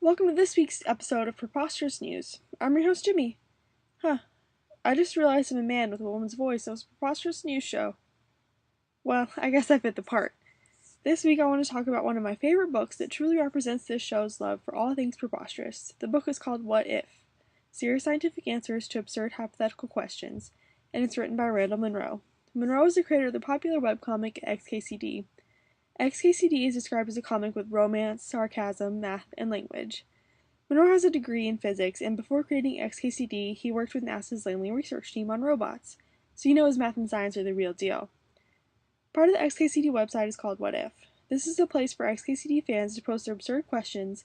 Welcome to this week's episode of Preposterous News. I'm your host, Jimmy. I just realized I'm a man with a woman's voice, so it's a preposterous news show. Well, I guess I fit the part. This week I want to talk about one of my favorite books that truly represents this show's love for all things preposterous. The book is called What If? Serious Scientific Answers to Absurd Hypothetical Questions, and it's written by Randall Munroe. Munroe is the creator of the popular webcomic XKCD. XKCD is described as a comic with romance, sarcasm, math, and language. Munroe has a degree in physics, and before creating XKCD, he worked with NASA's Langley research team on robots, so you know his math and science are the real deal. Part of the XKCD website is called What If? This is a place for XKCD fans to post their absurd questions,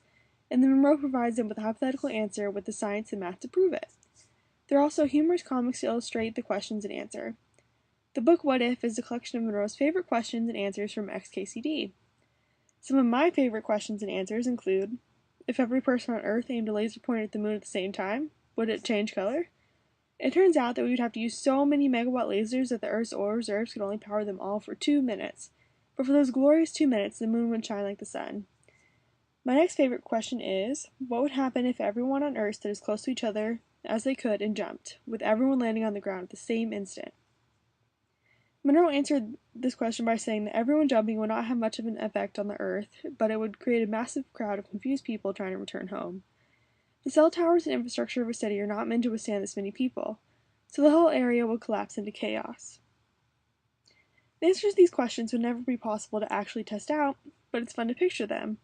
and then Munroe provides them with a hypothetical answer with the science and math to prove it. There are also humorous comics to illustrate the questions and answer. The book What If is a collection of Munroe's favorite questions and answers from XKCD. Some of my favorite questions and answers include: if every person on Earth aimed a laser pointer at the moon at the same time, would it change color? It turns out that we would have to use so many megawatt lasers that the Earth's oil reserves could only power them all for 2 minutes. But for those glorious 2 minutes, the moon would shine like the sun. My next favorite question is: what would happen if everyone on Earth stood as close to each other as they could and jumped, with everyone landing on the ground at the same instant? Munroe answered this question by saying that everyone jumping would not have much of an effect on the Earth, but it would create a massive crowd of confused people trying to return home. The cell towers and infrastructure of a city are not meant to withstand this many people, so the whole area would collapse into chaos. The answers to these questions would never be possible to actually test out, but it's fun to picture them.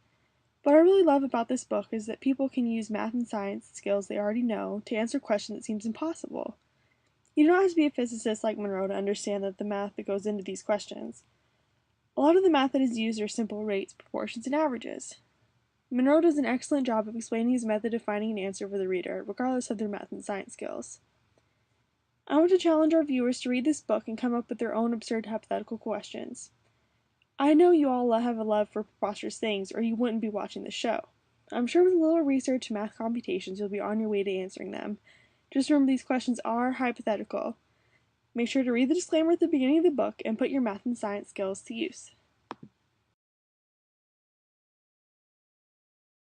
What I really love about this book is that people can use math and science skills they already know to answer questions that seem impossible. You don't have to be a physicist like Munroe to understand that the math that goes into these questions. A lot of the math that is used are simple rates, proportions, and averages. Munroe does an excellent job of explaining his method of finding an answer for the reader, regardless of their math and science skills. I want to challenge our viewers to read this book and come up with their own absurd hypothetical questions. I know you all have a love for preposterous things, or you wouldn't be watching the show. I'm sure with a little research and math computations you'll be on your way to answering them. Just remember, these questions are hypothetical. Make sure to read the disclaimer at the beginning of the book and put your math and science skills to use.